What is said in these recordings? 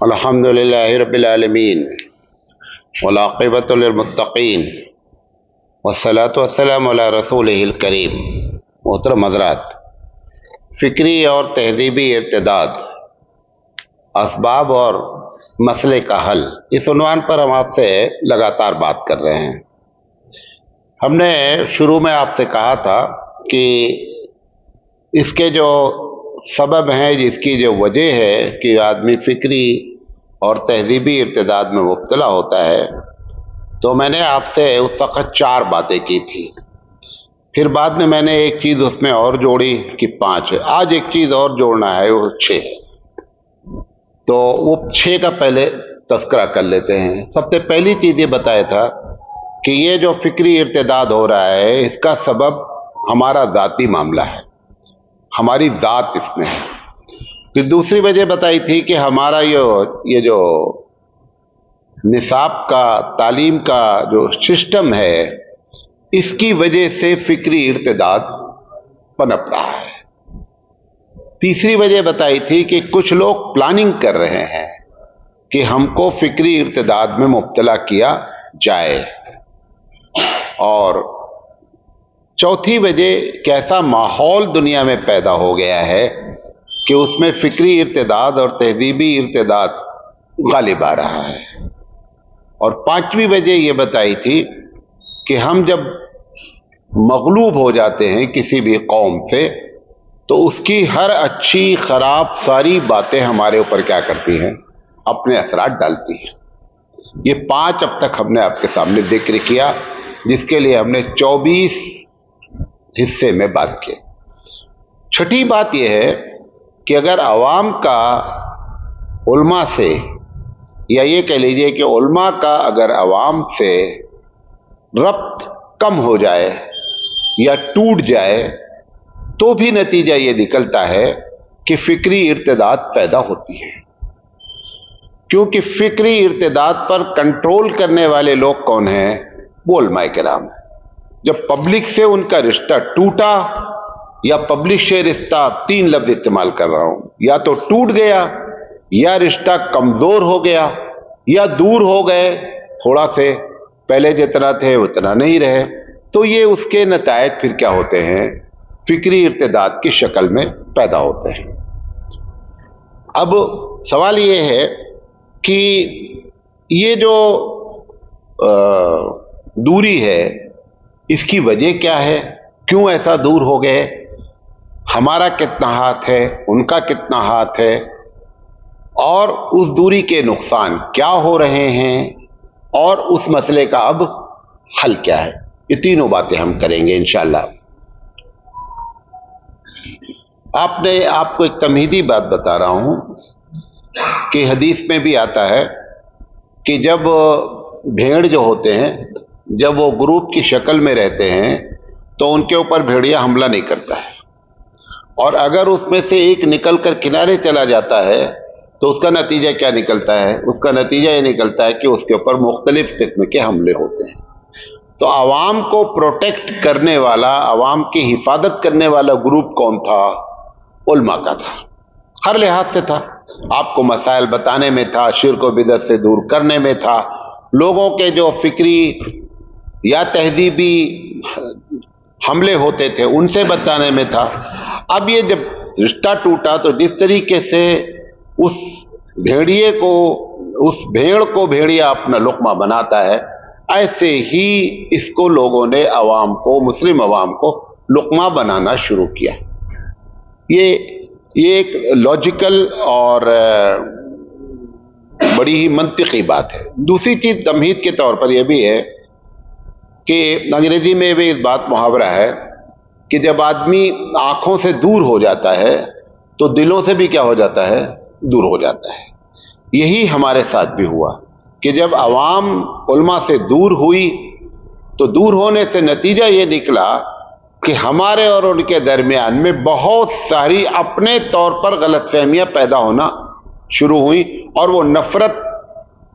الحمدللہ رب العالمین والعاقبۃ للمتقین والصلاۃ والسلام علی رسولہ الکریم۔ محترم حضرات، فکری اور تہذیبی ارتداد، اسباب اور مسئلے کا حل، اس عنوان پر ہم آپ سے لگاتار بات کر رہے ہیں۔ ہم نے شروع میں آپ سے کہا تھا کہ اس کے جو سبب ہیں، جس کی جو وجہ ہے کہ آدمی فکری اور تہذیبی ارتداد میں مبتلا ہوتا ہے، تو میں نے آپ سے اس وقت 4 باتیں کی تھی۔ پھر بعد میں نے ایک چیز اس میں اور جوڑی کہ 5 ہے۔ آج ایک چیز اور جوڑنا ہے، وہ 6 ہے۔ تو وہ 6 کا پہلے تذکرہ کر لیتے ہیں۔ سب سے پہلی چیز یہ بتایا تھا کہ یہ جو فکری ارتداد ہو رہا ہے، اس کا سبب ہمارا ذاتی معاملہ ہے، ہماری ذات اس میں ہے۔ پھر دوسری وجہ بتائی تھی کہ ہمارا یہ جو نصاب کا تعلیم کا جو سسٹم ہے، اس کی وجہ سے فکری ارتداد پنپ رہا ہے۔ تیسری وجہ بتائی تھی کہ کچھ لوگ پلاننگ کر رہے ہیں کہ ہم کو فکری ارتداد میں مبتلا کیا جائے۔ اور چوتھی وجہ کہ ایسا ماحول دنیا میں پیدا ہو گیا ہے کہ اس میں فکری ارتداد اور تہذیبی ارتداد غالب آ رہا ہے۔ اور 5ویں وجہ یہ بتائی تھی کہ ہم جب مغلوب ہو جاتے ہیں کسی بھی قوم سے، تو اس کی ہر اچھی خراب ساری باتیں ہمارے اوپر کیا کرتی ہیں؟ اپنے اثرات ڈالتی ہیں۔ یہ 5 اب تک ہم نے آپ کے سامنے ذکر کیا، جس کے لیے ہم نے 24 حصے میں بات کی۔ چھٹی بات یہ ہے کہ اگر عوام کا علماء سے، یا یہ کہہ لیجئے کہ علماء کا اگر عوام سے ربط کم ہو جائے یا ٹوٹ جائے، تو بھی نتیجہ یہ نکلتا ہے کہ فکری ارتداد پیدا ہوتی ہے۔ کیونکہ فکری ارتداد پر کنٹرول کرنے والے لوگ کون ہیں؟ وہ علماء کرام ہیں۔ جب پبلک سے ان کا رشتہ ٹوٹا، یا پبلک سے رشتہ، 3 لفظ استعمال کر رہا ہوں، یا تو ٹوٹ گیا، یا رشتہ کمزور ہو گیا، یا دور ہو گئے، تھوڑا سے پہلے جتنا تھے اتنا نہیں رہے، تو یہ اس کے نتائج پھر کیا ہوتے ہیں؟ فکری ارتداد کی شکل میں پیدا ہوتے ہیں۔ اب سوال یہ ہے کہ یہ جو دوری ہے، اس کی وجہ کیا ہے؟ کیوں ایسا دور ہو گئے؟ ہمارا کتنا ہاتھ ہے، ان کا کتنا ہاتھ ہے، اور اس دوری کے نقصان کیا ہو رہے ہیں، اور اس مسئلے کا اب حل کیا ہے؟ یہ تینوں باتیں ہم کریں گے انشاءاللہ۔ آپ کو ایک تمہیدی بات بتا رہا ہوں کہ حدیث میں بھی آتا ہے کہ جب بھیڑ جو ہوتے ہیں، جب وہ گروپ کی شکل میں رہتے ہیں، تو ان کے اوپر بھیڑیا حملہ نہیں کرتا ہے، اور اگر اس میں سے ایک نکل کر کنارے چلا جاتا ہے، تو اس کا نتیجہ کیا نکلتا ہے؟ اس کا نتیجہ یہ نکلتا ہے کہ اس کے اوپر مختلف قسم کے حملے ہوتے ہیں۔ تو عوام کو پروٹیکٹ کرنے والا، عوام کی حفاظت کرنے والا گروپ کون تھا؟ علماء کا تھا، ہر لحاظ سے تھا۔ آپ کو مسائل بتانے میں تھا، شرک و بدعت سے دور کرنے میں تھا، لوگوں کے جو فکری یا تہذیبی حملے ہوتے تھے ان سے بچانے میں تھا۔ اب یہ جب رشتہ ٹوٹا، تو جس طریقے سے اس بھیڑ کو بھیڑیا اپنا لقمہ بناتا ہے، ایسے ہی اس کو لوگوں نے عوام کو، مسلم عوام کو لقمہ بنانا شروع کیا۔ یہ ایک لاجیکل اور بڑی ہی منطقی بات ہے۔ دوسری چیز تمہید کے طور پر یہ بھی ہے کہ انگریزی میں بھی اس بات محاورہ ہے کہ جب آدمی آنکھوں سے دور ہو جاتا ہے، تو دلوں سے بھی کیا ہو جاتا ہے؟ دور ہو جاتا ہے۔ یہی ہمارے ساتھ بھی ہوا کہ جب عوام علماء سے دور ہوئی، تو دور ہونے سے نتیجہ یہ نکلا کہ ہمارے اور ان کے درمیان میں بہت ساری اپنے طور پر غلط فہمیاں پیدا ہونا شروع ہوئی، اور وہ نفرت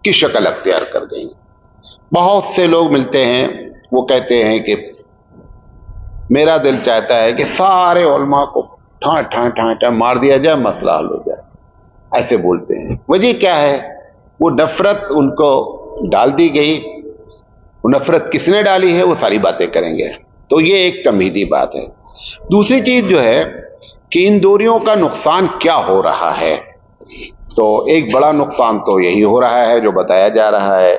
کی شکل اختیار کر گئی۔ بہت سے لوگ ملتے ہیں، وہ کہتے ہیں کہ میرا دل چاہتا ہے کہ سارے علماء کو ٹھان ٹھان ٹھان ٹھان مار دیا جائے، مسئلہ حل ہو جائے۔ ऐसे बोलते हैं। वजह क्या है? वो नफरत उनको डाल दी गई, वो नफरत किसने डाली है वो सारी बातें करेंगे। तो ये एक तमहीदी बात है। दूसरी चीज जो है कि इन दूरियों का नुकसान क्या हो रहा है, तो एक बड़ा नुकसान तो यही हो रहा है जो बताया जा रहा है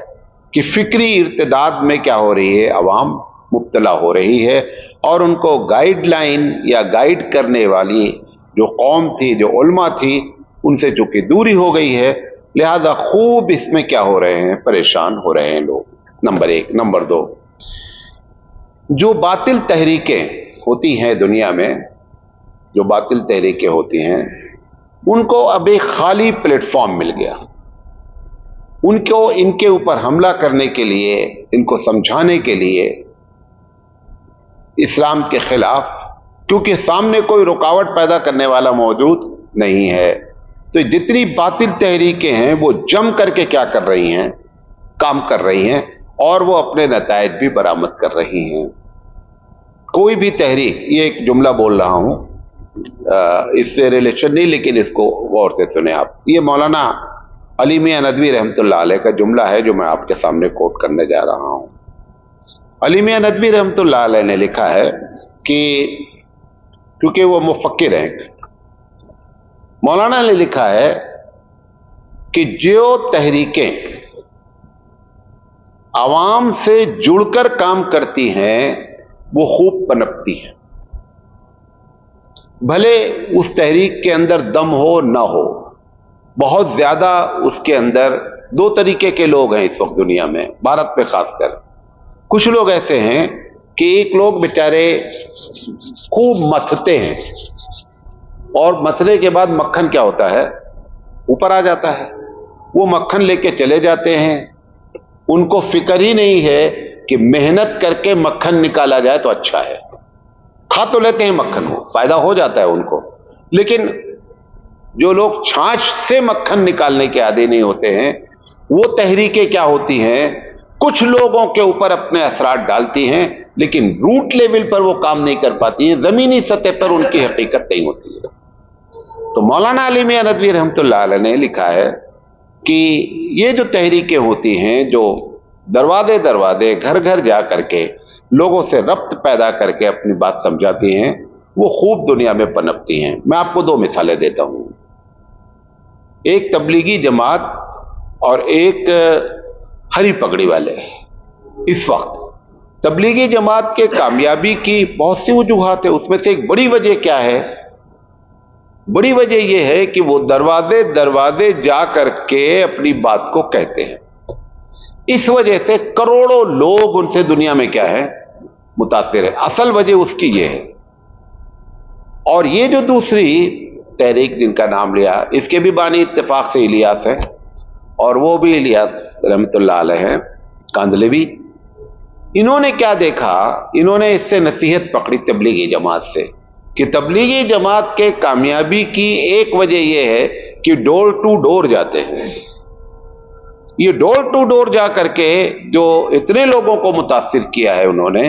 कि फिक्री इर्तिदाद में क्या हो रही है, अवाम मुब्तला हो रही है और उनको गाइडलाइन या गाइड करने वाली जो कौम थी, जो उलमा थी, उनसे चूंकि दूरी हो गई है, लिहाजा खूब इसमें क्या हो रहे हैं, परेशान हो रहे हैं लोग। नंबर एक। नंबर दो, जो बातिल तहरीकें होती हैं दुनिया में, जो बातिल तहरीकें होती हैं, उनको अब एक खाली प्लेटफॉर्म मिल गया। उनको इनके ऊपर हमला करने के लिए, इनको समझाने के लिए इस्लाम के खिलाफ, क्योंकि सामने कोई रुकावट पैदा करने वाला मौजूद नहीं है, तो जितनी बातिल तहरीकें हैं वो जम करके क्या कर रही हैं, काम कर रही हैं और वो अपने नताइज भी बरामद कर रही हैं। कोई भी तहरीक, ये एक जुमला बोल रहा हूं, इससे रिलेशन नहीं, लेकिन इसको गौर से सुने आप। ये मौलाना अली मियां नदवी रहमतुल्लाह अलैह का जुमला है जो मैं आपके सामने कोट करने जा रहा हूं। अली मियां नदवी रहमतुल्लाह अलैह ने लिखा है कि, क्योंकि वो मुफक्किर हैं, मौलाना ने लिखा है कि जो तहरीकें आवाम से जुड़कर काम करती हैं वो खूब पनपती हैं, भले उस तहरीक के अंदर दम हो ना हो। बहुत ज्यादा उसके अंदर दो तरीके के लोग हैं इस वक्त दुनिया में, भारत में खासकर। कुछ लोग ऐसे हैं कि एक लोग बेचारे खूब मथते हैं और मथने के बाद मक्खन क्या होता है, ऊपर आ जाता है। वो मक्खन लेके चले जाते हैं, उनको फिक्र ही नहीं है कि मेहनत करके मक्खन निकाला जाए तो अच्छा है। खा तो लेते हैं मक्खन, को फायदा हो जाता है उनको, लेकिन जो लोग छाछ से मक्खन निकालने के आदी नहीं होते हैं, वो तहरीकें क्या होती हैं, कुछ लोगों के ऊपर अपने असरात डालती हैं, लेकिन रूट लेवल पर वो काम नहीं कर पाती हैं, जमीनी सतह पर उनकी हकीकत नहीं होती है। तो मौलाना अली मियां नदवी रहमतुल्लाह अलैह ने लिखा है कि ये जो तहरीकें होती हैं, जो दरवाजे दरवाजे, घर घर जा करके लोगों से रब्त पैदा करके अपनी बात समझाती हैं, वो खूब दुनिया में पनपती हैं। मैं आपको दो मिसालें देता हूं। एक तबलीगी जमात और एक हरी पगड़ी वाले। इस वक्त तबलीगी जमात के कामयाबी की बहुत सी वजूहात है, उसमें से एक बड़ी वजह क्या है, बड़ी वजह यह है कि वो दरवाजे दरवाजे जा करके अपनी बात को कहते हैं। इस वजह से करोड़ों लोग उनसे दुनिया में क्या है, मुतासिर है। असल वजह उसकी ये है। और ये जो दूसरी तहरीक जिनका नाम लिया, इसके भी बानी इत्तेफाक से इलियास है, और वो भी इलियास रहमतुल्लाह अलैह हैं, कांदलेवी। इन्होंने क्या देखा, इन्होंने इससे नसीहत पकड़ी तबलीगी जमात से कि तबलीगी जमात के कामयाबी की एक वजह यह है कि डोर टू डोर जाते हैं। ये डोर टू डोर जा करके जो इतने लोगों को मुतासिर किया है उन्होंने,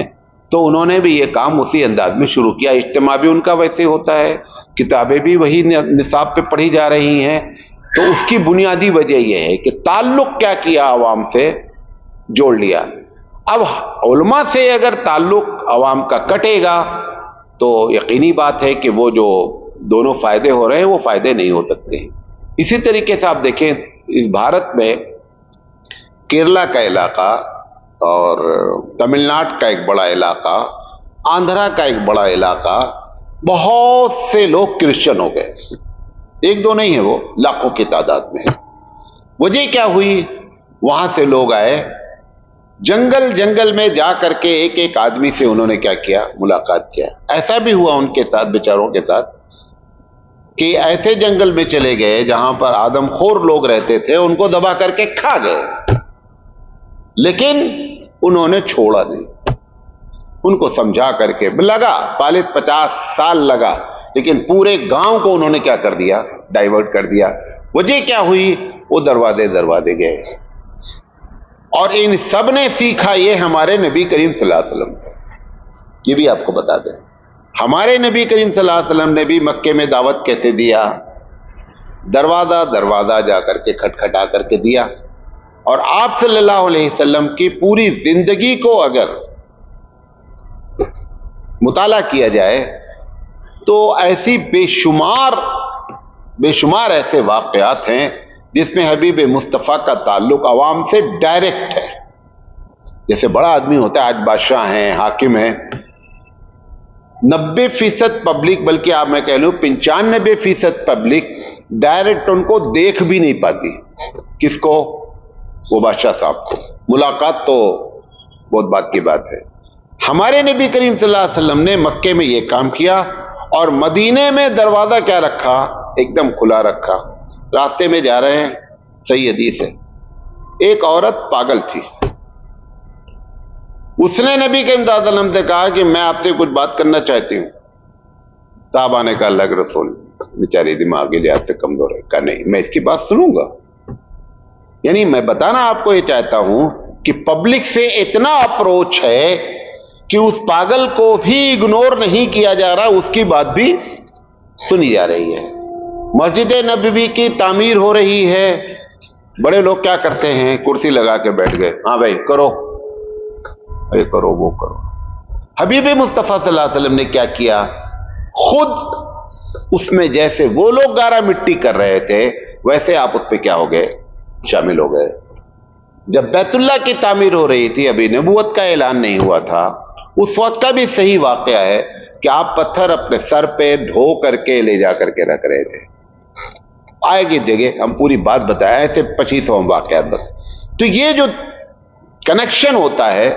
तो उन्होंने भी ये काम उसी अंदाज में शुरू किया। इज्तिमा भी उनका वैसे होता है, किताबें भी वही निसाब पे पढ़ी जा रही हैं। तो उसकी बुनियादी वजह यह है कि ताल्लुक क्या किया, आवाम से जोड़ लिया। अब उलमा से अगर ताल्लुक आवाम का कटेगा तो यकीनी बात है कि वो जो दोनों फायदे हो रहे हैं वो फायदे नहीं हो सकते। इसी तरीके से आप देखें, इस भारत में केरला का इलाका और तमिलनाडु का एक बड़ा इलाका, आंध्रा का एक बड़ा इलाका, बहुत से लोग क्रिश्चियन हो गए। एक दो नहीं है, वो लाखों की तादाद में है। वजह क्या हुई, वहां से लोग आए, जंगल जंगल में जा करके एक एक आदमी से उन्होंने क्या किया, मुलाकात किया। ऐसा भी हुआ उनके साथ, बेचारों के साथ, कि ऐसे जंगल में चले गए जहां पर आदमखोर लोग रहते थे, उनको दबा करके खा गए, लेकिन उन्होंने छोड़ा नहीं। उनको समझा करके लगा, पालित 50 साल लगा, लेकिन पूरे गांव को उन्होंने क्या कर दिया, डाइवर्ट कर दिया। वजह क्या हुई, वो दरवाजे दरवाजे गए। और इन सब ने सीखा ये हमारे नबी करीम सल्लल्लाहु अलैहि वसल्लम। ये भी आपको बता दें, हमारे नबी करीम सल्लल्लाहु अलैहि वसल्लम ने भी मक्के में दावत कैसे दिया, दरवाजा दरवाजा जा करके खटखटा करके दिया। और आप सल्लल्लाहु अलैहि वसल्लम की पूरी जिंदगी को अगर मुताला किया जाए तो ऐसी बेशुमार ऐसे वाक़यात हैं जिसमें हबीब मुस्तफ़ा का ताल्लुक अवाम से डायरेक्ट है। जैसे बड़ा आदमी होता है, आज बादशाह हैं, हाकिम हैं, 90% पब्लिक, बल्कि आप मैं कह लूं 95% पब्लिक डायरेक्ट उनको देख भी नहीं पाती। किसको? वो बादशाह साहब को। मुलाकात तो बहुत बात की बात है। हमारे नबी करीम सल्लल्लाहु अलैहि वसल्लम ने मक्के में ये काम किया और मदीने में दरवाजा क्या रखा? एकदम खुला रखा। रास्ते में जा रहे हैं, सही हदीस है, एक औरत पागल थी। उसने नबी करीम सल्लल्लाहु अलैहि वसल्लम से कहा कि मैं आपसे कुछ बात करना चाहती हूं। साहबा ने कहा, अल्लाह के रसूल, बेचारी दिमागी लिहाज से कमजोर है। कहा नहीं, मैं इसकी बात सुनूंगा। यानी मैं बताना आपको ये चाहता हूं कि पब्लिक से इतना अप्रोच है कि उस पागल को भी इग्नोर नहीं किया जा रहा, उसकी बात भी सुनी जा रही है। मस्जिद नबवी की तामीर हो रही है, बड़े लोग क्या करते हैं, कुर्सी लगा के बैठ गए, हाँ भाई करो, ये करो, वो करो। हबीब मुस्तफ़ा सल्लल्लाहु अलैहि वसल्लम ने क्या किया? खुद उसमें जैसे वो लोग गारा मिट्टी कर रहे थे, वैसे आप उस पर क्या हो गए? शामिल हो गए। जब बैतुल्लाह की तामीर हो रही थी, अभी नबूवत का ऐलान नहीं हुआ था, उस वक्त का भी सही वाकया है कि आप पत्थर अपने सर पे ढो करके ले जा करके रख रहे थे। आएगी जगह हम पूरी बात बताया, ऐसे 25 वाकयात बस। तो ये जो कनेक्शन होता है,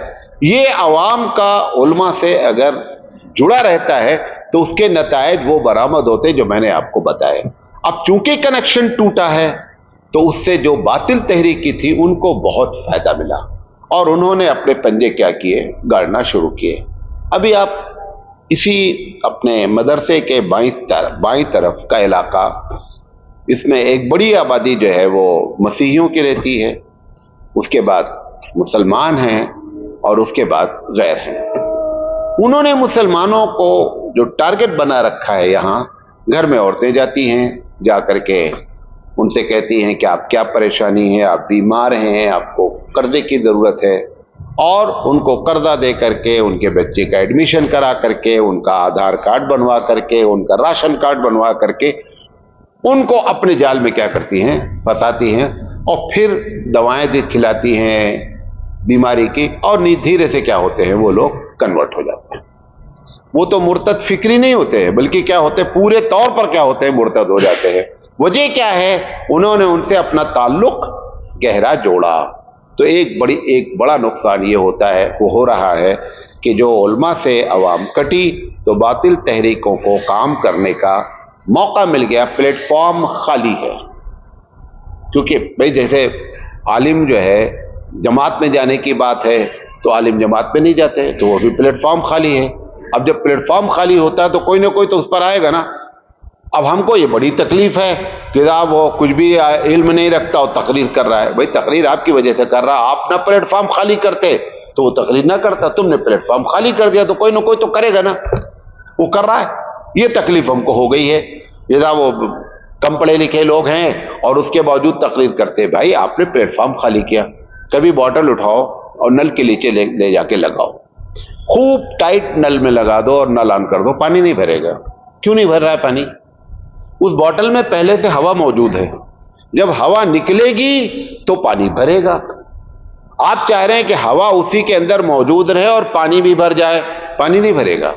ये अवाम का उल्मा से अगर जुड़ा रहता है तो उसके नतायज वो बरामद होते जो मैंने आपको बताए। अब चूंकि कनेक्शन टूटा है तो उससे जो बातिल तहरीकी थी उनको बहुत फायदा मिला और उन्होंने अपने पंजे क्या किए? गाड़ना शुरू किए। अभी आप इसी अपने मदरसे के बाईं तरफ का इलाका, इसमें एक बड़ी आबादी जो है वो मसीहियों की रहती है, उसके बाद मुसलमान हैं और उसके बाद गैर हैं। उन्होंने मुसलमानों को जो टारगेट बना रखा है, यहाँ घर में औरतें जाती हैं, जा करके उनसे कहती हैं कि आप क्या परेशानी है, आप बीमार हैं, आपको कर्जे की ज़रूरत है, और उनको कर्जा दे करके उनके बच्चे का एडमिशन करा करके, उनका आधार कार्ड बनवा करके, उनका राशन कार्ड बनवा करके उनको अपने जाल में क्या करती हैं? फंसाती हैं और फिर दवाएं खिलाती हैं बीमारी की, और धीरे से क्या होते हैं? वो लोग कन्वर्ट हो जाते हैं। वो तो मुर्तद फिक्री नहीं होते हैं, बल्कि क्या होते हैं? पूरे तौर पर क्या होते हैं? मुर्तद हो जाते हैं। वजह क्या है? उन्होंने उनसे अपना ताल्लुक गहरा जोड़ा। तो एक बड़ा नुकसान ये होता है, वो हो रहा है कि जो उल्मा से अवाम कटी तो बातिल तहरीकों को काम करने का मौका मिल गया, प्लेटफॉर्म खाली है। क्योंकि भाई जैसे आलिम जो है, जमात में जाने की बात है तो आलिम जमात में नहीं जाते, तो वो भी प्लेटफॉर्म खाली है। अब जब प्लेटफॉर्म खाली होता है तो कोई ना कोई तो उस पर आएगा ना। अब हमको ये बड़ी तकलीफ है कि वो कुछ भी इल्म नहीं रखता और तकरीर कर रहा है। भाई तकरीर आपकी वजह से कर रहा, आप ना प्लेटफॉर्म खाली करते तो वो तकरीर ना करता, तुमने प्लेटफॉर्म खाली कर दिया तो कोई ना कोई तो करेगा ना, वो कर रहा है। ये तकलीफ हमको हो गई है। जैसा वो कम पढ़े लिखे लोग हैं और उसके बावजूद तकरीर करते। भाई आपने प्लेटफॉर्म खाली किया, कभी बॉटल उठाओ और नल के नीचे ले जाके लगाओ, खूब टाइट नल में लगा दो और नल ऑन कर दो, पानी नहीं भरेगा। क्यों नहीं भर रहा है पानी? उस बॉटल में पहले से हवा मौजूद है, जब हवा निकलेगी तो पानी भरेगा। आप चाह रहे हैं कि हवा उसी के अंदर मौजूद रहे और पानी भी भर जाए, पानी नहीं भरेगा।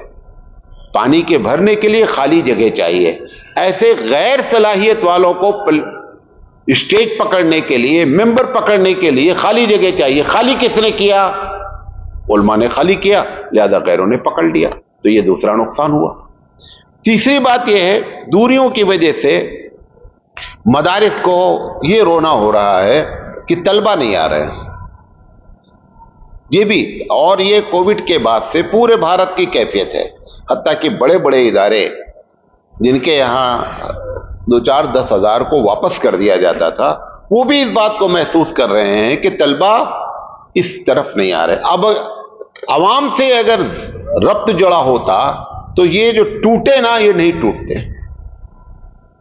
पानी के भरने के लिए खाली जगह चाहिए। ऐसे गैर सलाहियत वालों को स्टेज पकड़ने के लिए, मेंबर पकड़ने के लिए खाली जगह चाहिए। खाली किसने किया? उलमा ने खाली किया, लिहाजा गैरों ने पकड़ लिया। तो ये दूसरा नुकसान हुआ। तीसरी बात यह है, दूरियों की वजह से मदारिस को ये रोना हो रहा है कि तलबा नहीं आ रहे हैं। ये भी, और ये कोविड के बाद से पूरे भारत की कैफियत है। हत्ता कि बड़े बड़े इदारे जिनके यहाँ 2-4-10 हज़ार को वापस कर दिया जाता था, वो भी इस बात को महसूस कर रहे हैं कि तलबा इस तरफ नहीं आ रहे। अब अवाम से अगर रब्त जुड़ा होता तो ये जो टूटे ना, ये नहीं टूटते।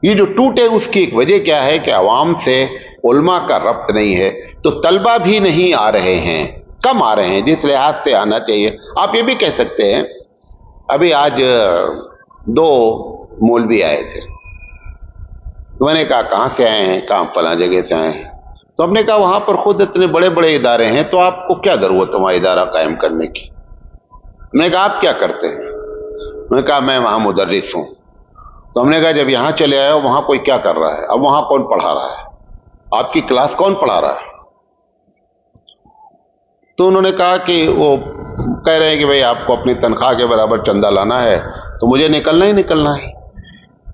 یہ جو ٹوٹے اس کی ایک وجہ کیا ہے کہ عوام سے علماء کا ربط نہیں ہے، تو طلبہ بھی نہیں آ رہے ہیں، کم آ رہے ہیں جس لحاظ سے آنا چاہیے۔ آپ یہ بھی کہہ سکتے ہیں، ابھی آج 2 مولوی آئے تھے، میں نے کہا کہاں سے آئے ہیں؟ کہاں فلاں جگہ سے آئے ہیں۔ تو ہم نے کہا وہاں پر خود اتنے بڑے بڑے ادارے ہیں، تو آپ کو کیا ضرورت ہے وہاں ادارہ قائم کرنے کی؟ میں نے کہا آپ کیا کرتے ہیں؟ میں نے کہا میں وہاں مدرس ہوں۔ تو ہم نے کہا جب یہاں چلے آئے ہو وہاں کوئی کیا کر رہا ہے؟ اب وہاں کون پڑھا رہا ہے؟ آپ کی کلاس کون پڑھا رہا ہے؟ تو انہوں نے کہا کہ وہ کہہ رہے ہیں کہ بھئی آپ کو اپنی تنخواہ کے برابر چندہ لانا ہے تو مجھے نکلنا ہی نکلنا ہے۔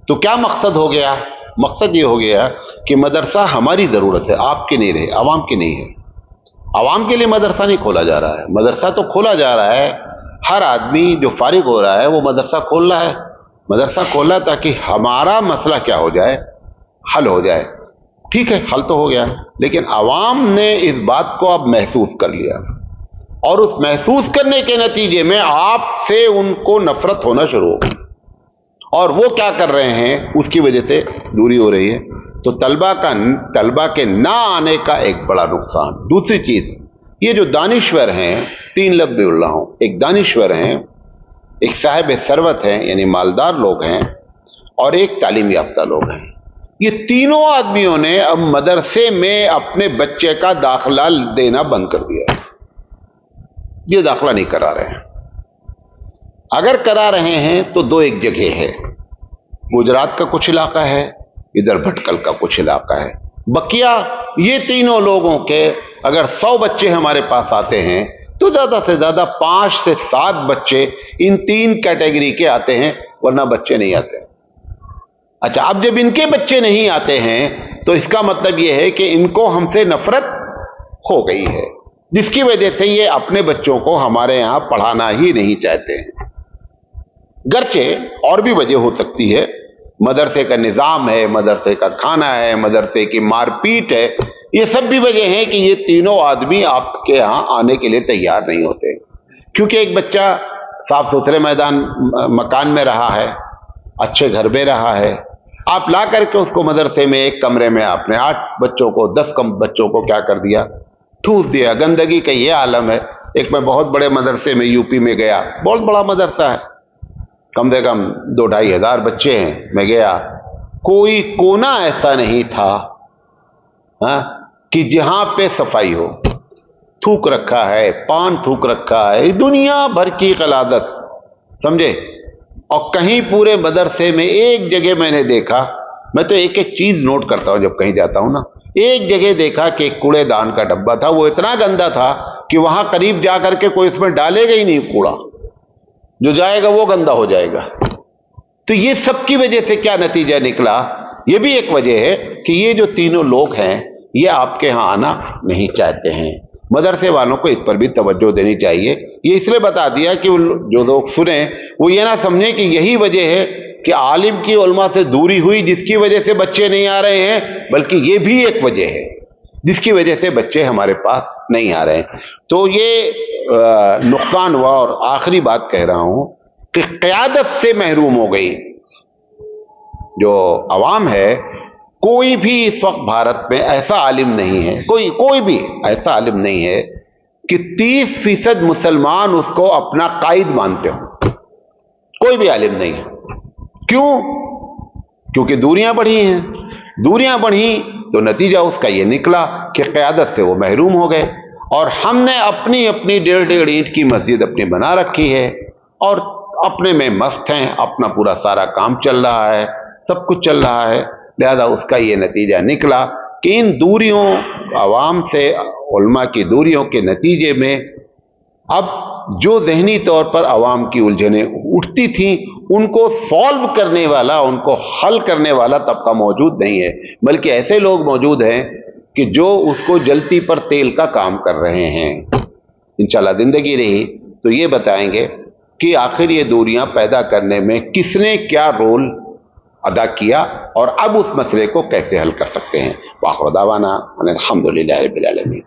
تو کیا مقصد ہو گیا؟ مقصد یہ ہو گیا کہ مدرسہ ہماری ضرورت ہے، آپ کی نہیں رہے، عوام کی نہیں ہے۔ عوام کے لیے مدرسہ نہیں کھولا جا رہا ہے، مدرسہ تو کھولا جا رہا ہے، ہر آدمی جو فارغ ہو رہا ہے وہ مدرسہ کھول رہا ہے، مدرسہ کھول رہا ہے تاکہ ہمارا مسئلہ کیا ہو جائے، حل ہو جائے۔ ٹھیک ہے، حل تو ہو گیا، لیکن عوام نے اس بات کو اب محسوس کر لیا، اور اس محسوس کرنے کے نتیجے میں آپ سے ان کو نفرت ہونا شروع ہو گئی، اور وہ کیا کر رہے ہیں اس کی وجہ سے دوری ہو رہی ہے۔ تو طلبہ کے نہ آنے کا ایک بڑا نقصان۔ دوسری چیز، یہ جو دانشور ہیں، 3 لفظ بول رہا ہوں، ایک دانشور ہیں، ایک صاحب ثروت ہیں یعنی مالدار لوگ ہیں، اور ایک تعلیم یافتہ لوگ ہیں، یہ تینوں آدمیوں نے اب مدرسے میں اپنے بچے کا داخلہ دینا بند کر دیا ہے۔ یہ داخلہ نہیں کرا رہے ہیں، اگر کرا رہے ہیں تو 2 ایک جگہ ہے، گجرات کا کچھ علاقہ ہے، ادھر بھٹکل کا کچھ علاقہ ہے، بقیہ یہ تینوں لوگوں کے اگر 100 بچے ہمارے پاس آتے ہیں تو زیادہ سے زیادہ 5 سے 7 بچے ان 3 کیٹیگری کے آتے ہیں، ورنہ بچے نہیں آتے۔ اچھا، اب جب ان کے بچے نہیں آتے ہیں تو اس کا مطلب یہ ہے کہ ان کو ہم سے نفرت ہو گئی ہے، جس کی وجہ سے یہ اپنے بچوں کو ہمارے یہاں پڑھانا ہی نہیں چاہتے ہیں۔ گرچہ اور بھی وجہ ہو سکتی ہے، مدرسے کا نظام ہے، مدرسے کا کھانا ہے، مدرسے کی مار پیٹ ہے، یہ سب بھی وجہ ہیں کہ یہ تینوں آدمی آپ کے ہاں آنے کے لیے تیار نہیں ہوتے، کیونکہ ایک بچہ صاف ستھرے مکان میں رہا ہے، اچھے گھر میں رہا ہے، آپ لا کر کے اس کو مدرسے میں ایک کمرے میں آپ نے 8 بچوں کو 10 بچوں کو کیا کر دیا، ٹھوس دیا۔ گندگی کا یہ عالم ہے۔ ایک میں بہت بڑے مدرسے میں یو پی میں گیا، بہت بڑا مدرسہ ہے، کم سے کم 2-2.5 ہزار بچے ہیں، میں گیا، کوئی کونا ایسا نہیں تھا کہ جہاں پہ صفائی ہو، تھوک رکھا ہے، پان تھوک رکھا ہے، دنیا بھر کی غلاظت، سمجھے۔ اور کہیں پورے مدرسے میں ایک جگہ میں نے دیکھا، میں تو ایک ایک چیز نوٹ کرتا ہوں جب کہیں جاتا ہوں نا، ایک جگہ دیکھا کہ ایک کوڑے دان کا ڈبہ تھا، وہ اتنا گندا تھا کہ وہاں قریب جا کر کے کوئی اس میں ڈالے گا ہی نہیں کوڑا، جو جائے گا وہ گندا ہو جائے گا۔ تو یہ سب کی وجہ سے کیا نتیجہ نکلا؟ یہ بھی ایک وجہ ہے کہ یہ جو تینوں لوگ ہیں یہ آپ کے ہاں آنا نہیں چاہتے ہیں۔ مدرسے والوں کو اس پر بھی توجہ دینی چاہیے۔ یہ اس لیے بتا دیا کہ جو لوگ سنیں وہ یہ نہ سمجھیں کہ یہی وجہ ہے کہ عالم کی علماء سے دوری ہوئی جس کی وجہ سے بچے نہیں آ رہے ہیں، بلکہ یہ بھی ایک وجہ ہے جس کی وجہ سے بچے ہمارے پاس نہیں آ رہے ہیں۔ تو یہ نقصان ہوا۔ اور آخری بات کہہ رہا ہوں کہ قیادت سے محروم ہو گئی جو عوام ہے۔ کوئی بھی اس وقت بھارت میں ایسا عالم نہیں ہے، کوئی بھی ایسا عالم نہیں ہے کہ 30% مسلمان اس کو اپنا قائد مانتے ہوں، کوئی بھی عالم نہیں ہے۔ کیوں؟ کیونکہ دوریاں بڑھی ہیں، دوریاں بڑھی تو نتیجہ اس کا یہ نکلا کہ قیادت سے وہ محروم ہو گئے، اور ہم نے اپنی 1.5 اینٹ کی مسجد اپنی بنا رکھی ہے اور اپنے میں مست ہیں، اپنا پورا سارا کام چل رہا ہے، سب کچھ چل رہا ہے۔ لہذا اس کا یہ نتیجہ نکلا کہ ان دوریوں، عوام سے علماء کی دوریوں کے نتیجے میں اب جو ذہنی طور پر عوام کی الجھنیں اٹھتی تھیں ان کو سالو کرنے والا، ان کو حل کرنے والا طبقہ موجود نہیں ہے، بلکہ ایسے لوگ موجود ہیں کہ جو اس کو جلتی پر تیل کا کام کر رہے ہیں۔ انشاءاللہ زندگی رہی تو یہ بتائیں گے کہ آخر یہ دوریاں پیدا کرنے میں کس نے کیا رول ادا کیا اور اب اس مسئلے کو کیسے حل کر سکتے ہیں۔ وآخر دعوانا الحمدللہ رب العالمین۔